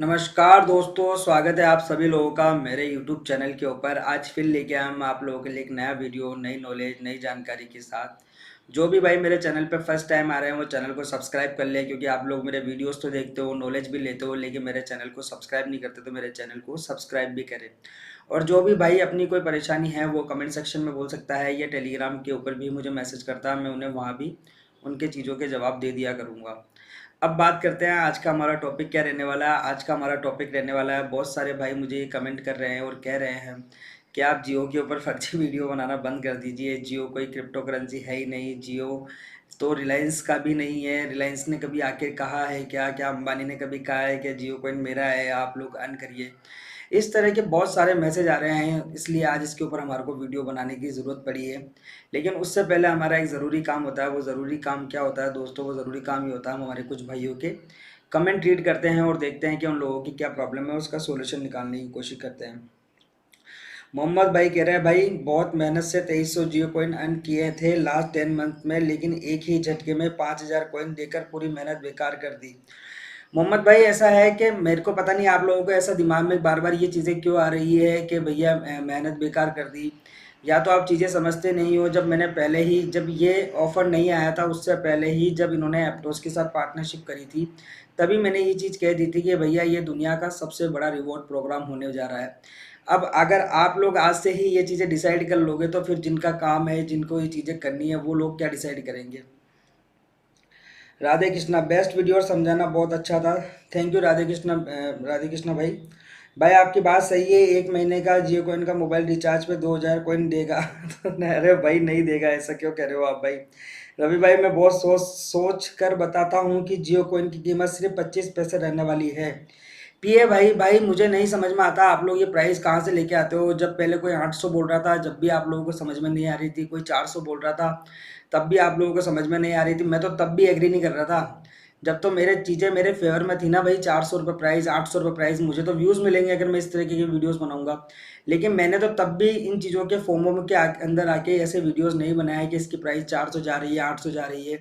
नमस्कार दोस्तों, स्वागत है आप सभी लोगों का मेरे YouTube चैनल के ऊपर। आज फिर लेके आए हम आप लोगों के लिए एक नया वीडियो, नई नॉलेज, नई जानकारी के साथ। जो भी भाई मेरे चैनल पे फर्स्ट टाइम आ रहे हैं वो चैनल को सब्सक्राइब कर लें, क्योंकि आप लोग मेरे वीडियोस तो देखते हो, नॉलेज भी लेते हो, लेकिन मेरे चैनल को सब्सक्राइब नहीं करते, तो मेरे चैनल को सब्सक्राइब भी करें। और जो भी भाई अपनी कोई परेशानी है वो कमेंट सेक्शन में बोल सकता है, या टेलीग्राम के ऊपर भी मुझे मैसेज करता है, मैं उन्हें वहाँ भी उनके चीज़ों के जवाब दे दिया करूँगा। अब बात करते हैं आज का हमारा टॉपिक क्या रहने वाला है। आज का हमारा टॉपिक रहने वाला है, बहुत सारे भाई मुझे ये कमेंट कर रहे हैं और कह रहे हैं कि आप जियो के ऊपर फर्जी वीडियो बनाना बंद कर दीजिए। जियो कोई क्रिप्टो करेंसी है ही नहीं, जियो तो रिलायंस का भी नहीं है। रिलायंस ने कभी आके कहा है क्या, क्या अंबानी ने कभी कहा है कि जियो कोइन मेरा है, आप लोग अर्न करिए। इस तरह के बहुत सारे मैसेज आ रहे हैं, इसलिए आज इसके ऊपर हमारे को वीडियो बनाने की ज़रूरत पड़ी है। लेकिन उससे पहले हमारा एक ज़रूरी काम होता है। वो ज़रूरी काम क्या होता है दोस्तों? वो ज़रूरी काम ये होता है, हम हमारे कुछ भाइयों के कमेंट रीड करते हैं और देखते हैं कि उन लोगों की क्या प्रॉब्लम है, उसका सोल्यूशन निकालने की कोशिश करते हैं। मोहम्मद भाई कह रहे हैं, भाई बहुत मेहनत से 2300 जियो कॉइन अर्न किए थे लास्ट 10 मंथ में, लेकिन एक ही झटके में 5000 कॉइन देकर पूरी मेहनत बेकार कर दी। मोहम्मद भाई ऐसा है कि मेरे को पता नहीं आप लोगों को ऐसा दिमाग में बार बार ये चीज़ें क्यों आ रही है कि भैया मेहनत बेकार कर दी। या तो आप चीज़ें समझते नहीं हो। जब मैंने पहले ही, जब ये ऑफ़र नहीं आया था उससे पहले ही, जब इन्होंने एप्टोस के साथ पार्टनरशिप करी थी, तभी मैंने ये चीज़ कह दी थी कि भैया ये दुनिया का सबसे बड़ा रिवॉर्ड प्रोग्राम होने जा रहा है। अब अगर आप लोग आज से ही ये चीज़ें डिसाइड कर लोगे, तो फिर जिनका काम है, जिनको ये चीज़ें करनी है, वो लोग क्या डिसाइड करेंगे? राधे कृष्णा, बेस्ट वीडियो और समझाना बहुत अच्छा था। थैंक यू राधे कृष्णा, राधे कृष्णा भाई। भाई आपकी बात सही है, 1 महीने का जियो कॉइन का मोबाइल रिचार्ज पे 2000 कॉइन देगा। तो अरे भाई नहीं देगा, ऐसा क्यों कह रहे हो आप भाई? रवि भाई, मैं बहुत सोच सोच कर बताता हूँ कि जियो कॉइन की कीमत सिर्फ 25 पैसे रहने वाली है। पिए भाई, भाई मुझे नहीं समझ में आता आप लोग ये प्राइस कहाँ से लेके आते हो। जब पहले कोई 800 बोल रहा था, जब भी आप लोगों को समझ में नहीं आ रही थी, कोई 400 बोल रहा था, तब भी आप लोगों को समझ में नहीं आ रही थी, मैं तो तब भी एग्री नहीं कर रहा था। जब तो मेरे चीज़ें मेरे फेवर में थी ना भाई, 400 रुपये प्राइस, 800 रुपये प्राइस, मुझे तो व्यूज़ मिलेंगे अगर मैं इस तरीके की वीडियोस बनाऊंगा। लेकिन मैंने तो तब भी इन चीज़ों के फोमो के अंदर आके ऐसे वीडियोस नहीं बनाए कि इसकी प्राइस 400 जा रही है, 800 जा रही है।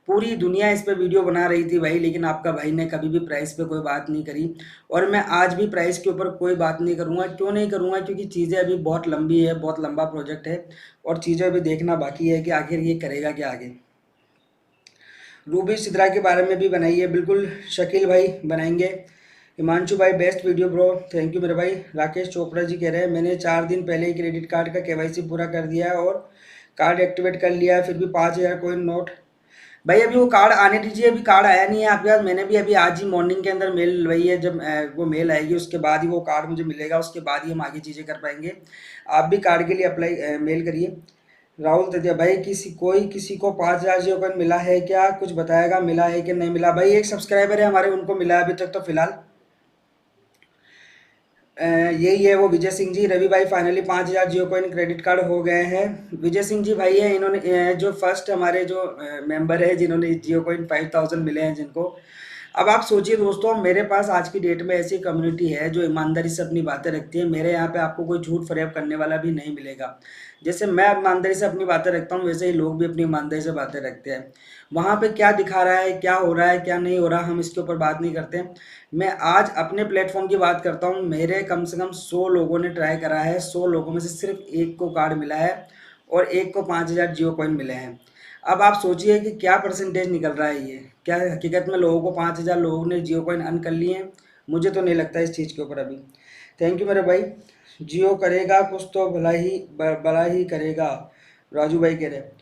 पूरी दुनिया इस पे वीडियो बना रही थी भाई, लेकिन आपका भाई ने कभी भी प्राइस पे कोई बात नहीं करी। और मैं आज भी प्राइस के ऊपर कोई बात नहीं करूँगा। क्यों नहीं करूँगा? क्योंकि चीज़ें अभी बहुत लंबी है, बहुत लंबा प्रोजेक्ट है, और चीज़ें अभी देखना बाकी है कि आखिर ये करेगा क्या आगे। रूबी सिद्रा के बारे में भी बनाइए, बिल्कुल शकील भाई बनाएंगे। हिमांशु भाई, best video bro, thank you मेरे भाई। राकेश चोपड़ा जी कह रहे हैं, मैंने 4 दिन पहले ही क्रेडिट कार्ड का केवाईसी पूरा कर दिया है और कार्ड एक्टिवेट कर लिया है, फिर भी 5000 कोई नोट। भाई अभी वो कार्ड आने दीजिए, अभी कार्ड आया नहीं है आपके पास। मैंने भी अभी आज ही मॉर्निंग के अंदर मेल वही है, जब वो मेल आएगी उसके बाद ही वो कार्ड मुझे मिलेगा, उसके बाद ही हम आगे चीज़ें कर पाएंगे। आप भी कार्ड के लिए अप्लाई मेल करिए। राहुल दतिया भाई, किसी को 5000 जियो कॉइन मिला है क्या? कुछ बताएगा मिला है कि नहीं मिला? भाई एक सब्सक्राइबर है हमारे, उनको मिला है अभी तक तो फिलहाल। यही है वो विजय सिंह जी। रवि भाई, फाइनली 5000 जियो कॉइन क्रेडिट कार्ड हो गए हैं। विजय सिंह जी भाई है, इन्होंने जो फर्स्ट हमारे जो मेंबर है जिन्होंने जियो कॉइन 5000 मिले हैं जिनको। अब आप सोचिए दोस्तों, मेरे पास आज की डेट में ऐसी कम्युनिटी है जो ईमानदारी से अपनी बातें रखती है। मेरे यहाँ पे आपको कोई झूठ फरेब करने वाला भी नहीं मिलेगा। जैसे मैं ईमानदारी से अपनी बातें रखता हूँ, वैसे ही लोग भी अपनी ईमानदारी से बातें रखते हैं। वहाँ पे क्या दिखा रहा है, क्या हो रहा है, क्या नहीं हो रहा, हम इसके ऊपर बात नहीं करते। मैं आज अपने प्लेटफॉर्म की बात करता हूँ। मेरे कम से कम 100 लोगों ने ट्राई करा है, 100 लोगों में से सिर्फ एक को कार्ड मिला है और एक को 5000 जियो कॉइन मिले हैं। अब आप सोचिए कि क्या परसेंटेज निकल रहा है ये। क्या हकीकत में लोगों को 5000 लोगों ने जियो कॉइन अर्न कर लिए हैं? मुझे तो नहीं लगता इस चीज़ के ऊपर अभी। थैंक यू मेरे भाई। जियो करेगा कुछ तो भला ही करेगा, राजू भाई कह रहे हैं।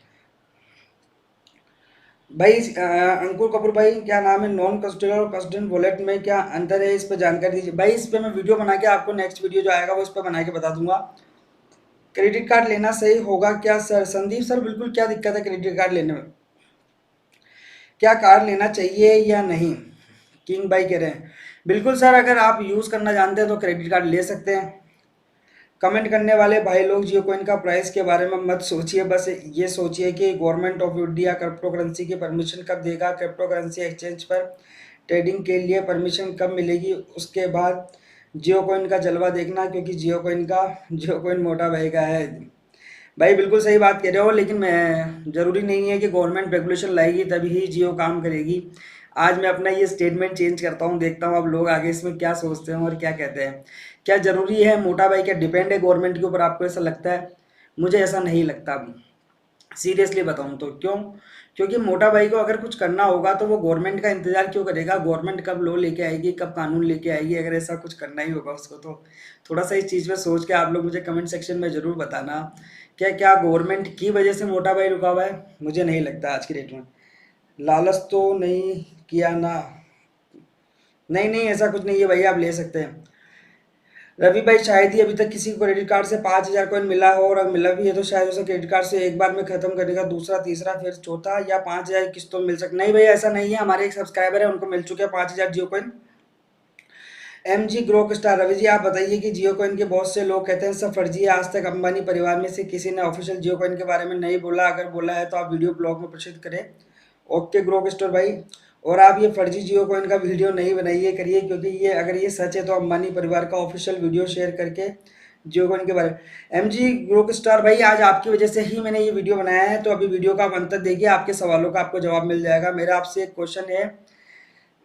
भाई अंकुर कपूर भाई, क्या नाम है, नॉन कस्टोडियल और कस्टोडियल वॉलेट में क्या अंतर है, इस पर जानकारी दीजिए। भाई इस पर मैं वीडियो बना के आपको, नेक्स्ट वीडियो जो आएगा वो इस पर बना के बता दूंगा। क्रेडिट कार्ड लेना सही होगा क्या सर? संदीप सर, बिल्कुल, क्या दिक्कत है क्रेडिट कार्ड लेने में? क्या कार्ड लेना चाहिए या नहीं? किंग भाई कह रहे हैं, बिल्कुल सर, अगर आप यूज़ करना जानते हैं तो क्रेडिट कार्ड ले सकते हैं। कमेंट करने वाले भाई लोग, जियो कॉइन का प्राइस के बारे में मत सोचिए, बस ये सोचिए कि government of India crypto currency की परमिशन कब देगा, क्रिप्टो करेंसी एक्सचेंज पर ट्रेडिंग के लिए परमिशन कब मिलेगी, उसके बाद जियो कॉइन का जलवा देखना, क्योंकि जियो कॉइन मोटा बहेगा है। भाई बिल्कुल सही बात कह रहे हो, लेकिन मैं ज़रूरी नहीं है कि गवर्नमेंट रेगुलेशन लाएगी तभी ही जियो काम करेगी। आज मैं अपना ये स्टेटमेंट चेंज करता हूँ, देखता हूँ अब लोग आगे इसमें क्या सोचते हैं और क्या कहते हैं। क्या ज़रूरी है मोटा भाई, क्या डिपेंड है गवर्नमेंट के ऊपर, आपको ऐसा लगता है? मुझे ऐसा नहीं लगता, सीरियसली बताऊँ तो। क्यों? क्योंकि मोटा भाई को अगर कुछ करना होगा तो वो गवर्नमेंट का इंतजार क्यों करेगा? गवर्नमेंट कब लॉ लेके आएगी, कब कानून लेके आएगी, अगर ऐसा कुछ करना ही होगा उसको तो। थोड़ा सा इस चीज़ पे सोच के आप लोग मुझे कमेंट सेक्शन में ज़रूर बताना, क्या क्या गवर्नमेंट की वजह से मोटा भाई रुका हुआ है? मुझे नहीं लगता आज की डेट में। लालच तो नहीं किया ना? नहीं नहीं, ऐसा कुछ नहीं है भैया, आप ले सकते हैं। रवि भाई, शायद ही अभी तक किसी को क्रेडिट कार्ड से 5,000 कॉइन मिला हो, और अगर मिला भी है तो शायद उसे क्रेडिट कार्ड से एक बार में खत्म करेगा, दूसरा तीसरा फिर चौथा, या 5,000 किस्तों में मिल सकता। नहीं भैया, ऐसा नहीं है, हमारे एक सब्सक्राइबर है उनको मिल चुके हैं 5,000 Jio coin. M G Grok star, Ravi ji आप बताइए कि जियो कॉइन के बहुत से लोग कहते हैं सब फर्जी है, आज तक अंबानी परिवार में से किसी ने ऑफिशियल जियो कॉइन के बारे में नहीं बोला, अगर बोला है तो आप वीडियो ब्लॉग में प्रदर्शित करें। ओके ग्रोक स्टोर भाई, और आप ये फर्जी जियो कॉइन का वीडियो नहीं बनाइए करिए, क्योंकि ये अगर ये सच है तो अंबानी परिवार का ऑफिशियल वीडियो शेयर करके जियो कॉइन के बारे में। एम जी ग्रोक स्टार भाई, आज आपकी वजह से ही मैंने ये वीडियो बनाया है, तो अभी वीडियो का आप अंत तक देखिए, आपके सवालों का आपको जवाब मिल जाएगा। मेरा आपसे एक क्वेश्चन है,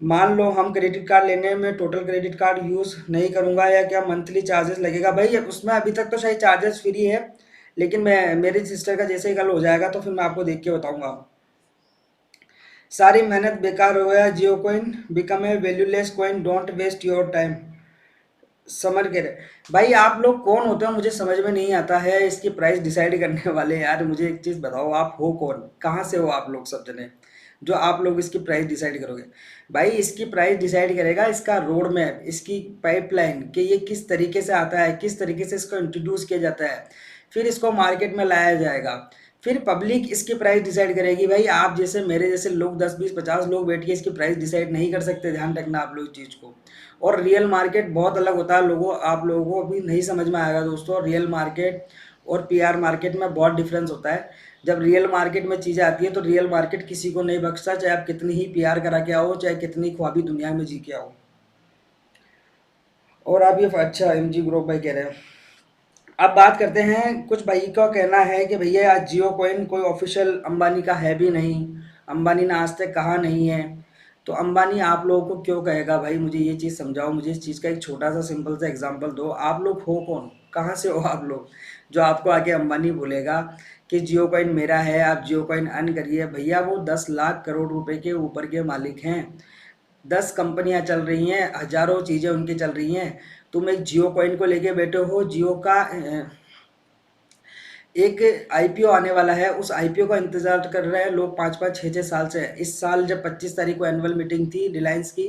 मान लो हम क्रेडिट कार्ड लेने में टोटल क्रेडिट कार्ड यूज़ नहीं करूँगा, या क्या मंथली चार्जेस लगेगा? भाई उसमें अभी तक तो शायद चार्जेस फ्री है, लेकिन मैं मेरी सिस्टर का जैसे ही कल हो जाएगा तो फिर मैं आपको देख के बताऊँगा। सारी मेहनत बेकार हो गया, Jio coin become a valueless coin, don't waste your time. समझ के रहे भाई, आप लोग कौन होते हो मुझे समझ में नहीं आता है इसकी प्राइस डिसाइड करने वाले। यार मुझे एक चीज़ बताओ, आप हो कौन, कहाँ से हो आप लोग सब जने, जो आप लोग इसकी प्राइस डिसाइड करोगे? भाई इसकी प्राइस डिसाइड करेगा इसका रोड मैप, इसकी पाइपलाइन, कि ये किस तरीके से आता है, किस तरीके से इसको इंट्रोड्यूस किया जाता है, फिर इसको मार्केट में लाया जाएगा, फिर पब्लिक इसकी प्राइस डिसाइड करेगी। भाई आप जैसे मेरे जैसे लोग 10 20 50 लोग बैठ के इसकी प्राइस डिसाइड नहीं कर सकते, ध्यान रखना आप लोग इस चीज़ को। और रियल मार्केट बहुत अलग होता है, लोगों आप लोगों को अभी नहीं समझ में आएगा दोस्तों, रियल मार्केट और पीआर मार्केट में बहुत डिफरेंस होता है। जब रियल मार्केट में चीज़ें आती है तो रियल मार्केट किसी को नहीं बख्शता, चाहे आप कितनी ही पीआर करा के आओ, चाहे कितनी ख्वाबी दुनिया में जी के आओ। और आप ये अच्छा एम जी ग्रुप भाई कह रहे हैं। अब बात करते हैं, कुछ भाई का कहना है कि भैया आज जियो कॉइन कोई ऑफिशियल अंबानी का है भी नहीं, अंबानी ने आज तक कहा नहीं है, तो अंबानी आप लोगों को क्यों कहेगा? भाई मुझे ये चीज़ समझाओ, मुझे इस चीज़ का एक छोटा सा सिंपल सा एग्जांपल दो। आप लोग हो कौन, कहाँ से हो आप लोग, जो आपको आके अंबानी बोलेगा कि जियो कॉइन मेरा है, आप जियो कॉइन अर्न करिए? भैया वो 10 लाख करोड़ रुपए के ऊपर के मालिक हैं, 10 कंपनियां चल रही हैं, हजारों चीज़ें उनकी चल रही हैं। तुम एक जियो कॉइन को लेके बैठे हो, जियो का एक आईपीओ आने वाला है, उस आईपीओ का इंतजार कर रहे हैं लोग 5 5 6 6 साल से। इस साल जब 25 तारीख को एनुअल मीटिंग थी रिलायंस की,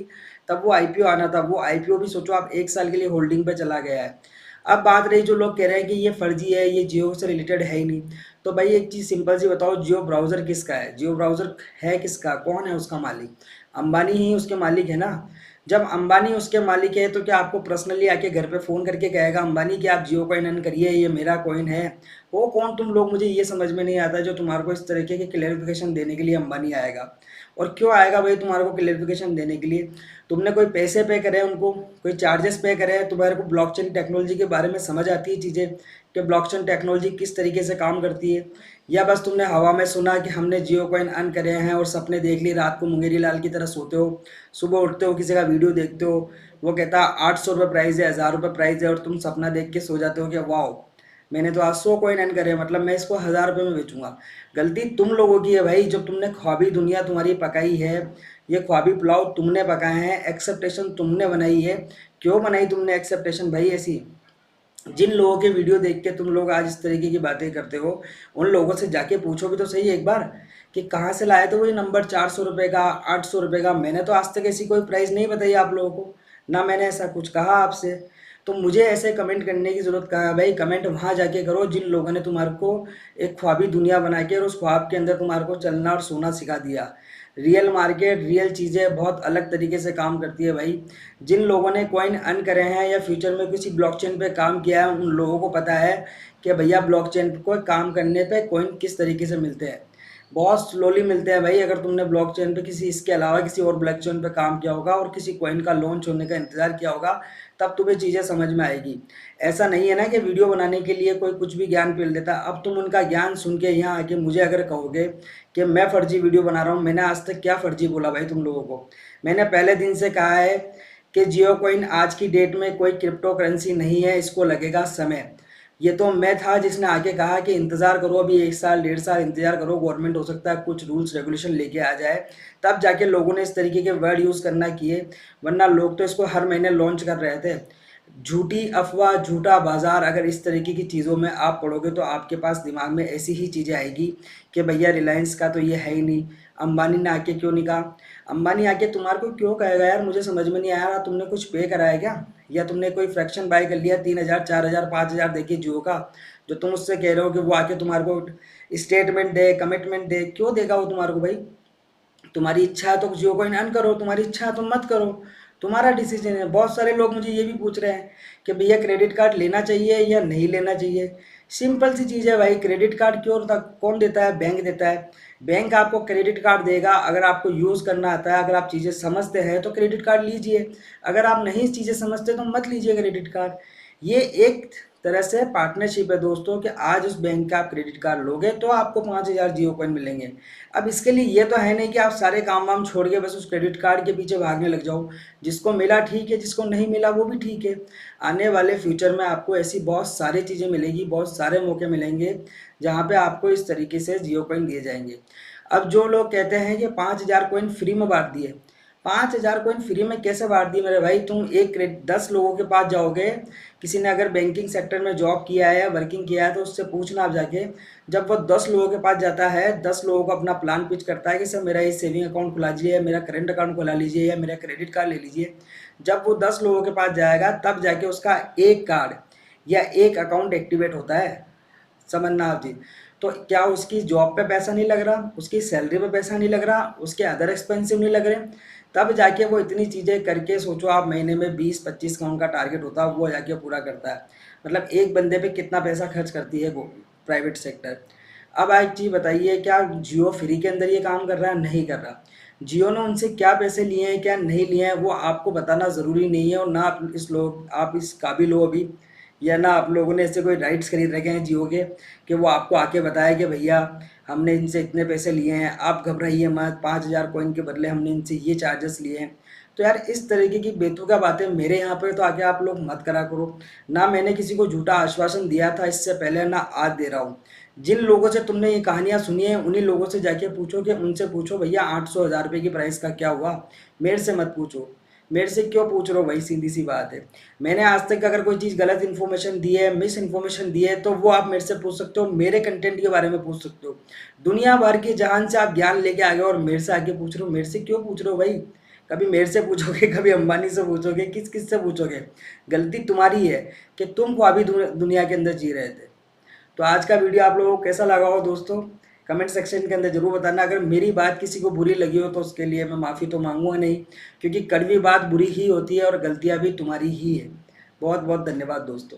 तब वो आईपीओ आना था। वो आईपीओ भी सोचो आप 1 साल के लिए होल्डिंग पे चला गया है। अब बात रही जो लोग कह रहे हैं कि ये फर्जी है, ये जियो से रिलेटेड है ही नहीं, तो भाई एक चीज़ सिंपल सी बताओ, जियो ब्राउज़र किसका है? जियो ब्राउज़र है किसका, कौन है उसका मालिक? अंबानी ही उसके मालिक है ना। जब अंबानी उसके मालिक है तो क्या आपको पर्सनली आके घर पे फ़ोन करके कहेगा अंबानी कि आप जियो कॉइन अर्न करिए, ये मेरा कॉइन है? वो कौन तुम लोग, मुझे ये समझ में नहीं आता जो तुम्हारे को इस तरीके के क्लेरिफिकेशन देने के लिए अंबानी आएगा। और क्यों आएगा भाई तुम्हारे को क्लेरिफिकेशन देने के लिए? तुमने कोई पैसे पे करे उनको, कोई चार्जेस पे करे? तुम्हारे को ब्लॉकचेन टेक्नोलॉजी के बारे में समझ आती है चीज़ें, कि ब्लॉकचेन टेक्नोलॉजी किस तरीके से काम करती है? या बस तुमने हवा में सुना कि हमने जियो कॉइन अर्न करे हैं और सपने देख लिए, रात को मुंगेरी लाल की तरह सोते हो, सुबह उठते हो किसी का वीडियो देखते हो, वो कहता 800 रुपये प्राइस है, 1000 रुपये प्राइस है, और तुम सपना देख के सो जाते हो कि वाओ मैंने तो आज 100 कॉइन अर्न करे, मतलब मैं इसको 1000 रुपये में बेचूंगा। गलती तुम लोगों की है भाई, जब तुमने ख्वाबी दुनिया तुम्हारी पकाई है, ये ख्वाबी पुलाव तुमने पकाए हैं, एक्सेप्टेशन तुमने बनाई है। क्यों बनाई तुमने एक्सेप्टेशन भाई ऐसी? जिन लोगों के वीडियो देख के तुम लोग आज इस तरीके की बातें करते हो, उन लोगों से जाके पूछो भी तो सही एक बार कि कहाँ से लाए थे वो ये नंबर 400 रुपये का, 800 रुपये का। मैंने तो आज तक ऐसी कोई प्राइस नहीं बताई आप लोगों को, ना मैंने ऐसा कुछ कहा आपसे। तो मुझे ऐसे कमेंट करने की ज़रूरत कहाँ है भाई? कमेंट वहाँ जाके करो जिन लोगों ने तुम्हारे को एक ख्वाबी दुनिया बना के और उस ख्वाब के अंदर तुम्हारे को चलना और सोना सिखा दिया। रियल मार्केट, रियल चीज़ें बहुत अलग तरीके से काम करती है भाई। जिन लोगों ने कॉइन अर्न करे हैं या फ्यूचर में किसी ब्लॉकचेन पे काम किया है, उन लोगों को पता है कि भैया ब्लॉकचेन को काम करने पे कॉइन किस तरीके से मिलते हैं। बहुत स्लोली मिलते हैं भाई। अगर तुमने ब्लॉकचेन पे किसी इसके अलावा किसी और ब्लॉकचेन पे काम किया होगा और किसी कॉइन का लॉन्च होने का इंतजार किया होगा, तब तुम्हें चीज़ें समझ में आएगी। ऐसा नहीं है ना कि वीडियो बनाने के लिए कोई कुछ भी ज्ञान पेल देता। अब तुम उनका ज्ञान सुन के यहाँ आके मुझे अगर कहोगे कि मैं फर्जी वीडियो बना रहा हूँ, मैंने आज तक क्या फर्जी बोला भाई तुम लोगों को? मैंने पहले दिन से कहा है कि जियो कॉइन आज की डेट में कोई क्रिप्टो करेंसी नहीं है, इसको लगेगा समय। ये तो मैं था जिसने आके कहा कि इंतज़ार करो, अभी 1 साल 1.5 साल इंतज़ार करो, गवर्नमेंट हो सकता है कुछ रूल्स रेगुलेशन लेके आ जाए, तब जाके लोगों ने इस तरीके के वर्ड यूज़ करना किए। वरना लोग तो इसको हर महीने लॉन्च कर रहे थे। झूठी अफ़वाह, झूठा बाज़ार, अगर इस तरीके की चीज़ों में आप पढ़ोगे तो आपके पास दिमाग में ऐसी ही चीज़ें आएगी कि भैया रिलायंस का तो ये है ही नहीं, अंबानी ने आके क्यों नहीं कहा? अंबानी आके तुम्हारे को क्यों कहेगा यार? मुझे समझ में नहीं आ रहा, तुमने कुछ पे करा है क्या? या तुमने कोई फ्रैक्शन बाय कर लिया 3000 4000 5000 देके जियो का, जो तुम उससे कह रहे हो कि वो आके तुम्हारे को स्टेटमेंट दे, कमिटमेंट दे? क्यों देगा वो तुम्हारे को भाई? तुम्हारी इच्छा है तो जियो को अन करो, तुम्हारी इच्छा है तो मत करो, तुम्हारा डिसीजन है। बहुत सारे लोग मुझे ये भी पूछ रहे हैं कि भैया क्रेडिट कार्ड लेना चाहिए या नहीं लेना चाहिए। सिंपल सी चीज़ है भाई, क्रेडिट कार्ड क्यों कौन देता है? बैंक देता है। बैंक आपको क्रेडिट कार्ड देगा अगर आपको यूज़ करना आता है, अगर आप चीज़ें समझते हैं तो क्रेडिट कार्ड लीजिए। अगर आप नहीं चीज़ें समझते तो मत लीजिए क्रेडिट कार्ड। ये एक तरह से पार्टनरशिप है दोस्तों, कि आज उस बैंक का आप क्रेडिट कार्ड लोगे तो आपको 5000 जियो कॉइन मिलेंगे। अब इसके लिए ये तो है नहीं कि आप सारे काम वाम छोड़ के बस उस क्रेडिट कार्ड के पीछे भागने लग जाओ। जिसको मिला ठीक है, जिसको नहीं मिला वो भी ठीक है। आने वाले फ्यूचर में आपको ऐसी बहुत सारी चीज़ें मिलेगी, बहुत सारे मौके मिलेंगे जहाँ पे आपको इस तरीके से जियो कॉइन दिए जाएंगे। अब जो लोग कहते हैं कि 5000 कॉइन फ्री में बांट दिए, 5000 कॉइन फ्री में कैसे बांट दिए मेरे भाई? तुम 10 लोगों के पास जाओगे, किसी ने अगर बैंकिंग सेक्टर में जॉब किया है या वर्किंग किया है तो उससे पूछना आप जाके। जब वो 10 लोगों के पास जाता है, 10 लोगों को अपना प्लान पिच करता है कि सर मेरा ये सेविंग अकाउंट खुला लीजिए, मेरा करंट अकाउंट खुला लीजिए या मेरा क्रेडिट कार्ड ले लीजिए। जब वो 10 लोगों के पास जाएगा तब जाके उसका एक कार्ड या एक अकाउंट एक्टिवेट होता है। समझना आप जी। तो क्या उसकी जॉब पे पैसा नहीं लग रहा, उसकी सैलरी पे पैसा नहीं लग रहा, उसके अदर एक्सपेंसिव नहीं लग रहे, तब जाके वो इतनी चीज़ें करके, सोचो आप महीने में 20-25 का उनका टारगेट होता है, वो जाके पूरा करता है। मतलब एक बंदे पे कितना पैसा खर्च करती है वो प्राइवेट सेक्टर। अब एक चीज़ बताइए, क्या जियो फ्री के अंदर ये काम कर रहा है? नहीं कर रहा। जियो ने उनसे क्या पैसे लिए हैं, क्या नहीं लिए हैं, वो आपको बताना ज़रूरी नहीं है। और ना आप इस काबिल हो अभी, या ना आप लोगों ने ऐसे कोई राइट्स खरीद रखे हैं जियो के कि वो आपको आके बताए कि भैया हमने इनसे इतने पैसे लिए हैं, आप घबराइए मत, 5000 कॉइन के बदले हमने इनसे ये चार्जेस लिए हैं। तो यार इस तरीके की बेतुका बातें मेरे यहाँ पे तो आके आप लोग मत करा करो। ना मैंने किसी को झूठा आश्वासन दिया था इससे पहले, ना आज दे रहा हूँ। जिन लोगों से तुमने ये कहानियाँ सुनी है उन्हीं लोगों से जाके पूछो, कि उनसे पूछो भैया 800 1000 रुपये की प्राइस का क्या हुआ। मेरे से मत पूछो। मेरे से क्यों पूछ रहे हो भाई? सीधी सी बात है। मैंने आज तक अगर कोई चीज़ गलत इन्फॉर्मेशन दी है, मिस इन्फॉर्मेशन दी है, तो वो आप मेरे से पूछ सकते हो, मेरे कंटेंट के बारे में पूछ सकते हो। दुनिया भर के जहान से आप ज्ञान लेके आ गए और मेरे से आके पूछ रहे हो। मेरे से क्यों पूछ रहे हो भाई? कभी मेरे से पूछोगे, कभी अंबानी से पूछोगे, किस किस से पूछोगे? गलती तुम्हारी है कि तुम ख्वाबी दुनिया के अंदर जी रहे थे। तो आज का वीडियो आप लोगों को कैसा लगा हो दोस्तों, कमेंट सेक्शन के अंदर जरूर बताना। अगर मेरी बात किसी को बुरी लगी हो तो उसके लिए मैं माफ़ी तो मांगूंगा नहीं, क्योंकि कड़वी बात बुरी ही होती है और गलतियां भी तुम्हारी ही है। बहुत बहुत धन्यवाद दोस्तों।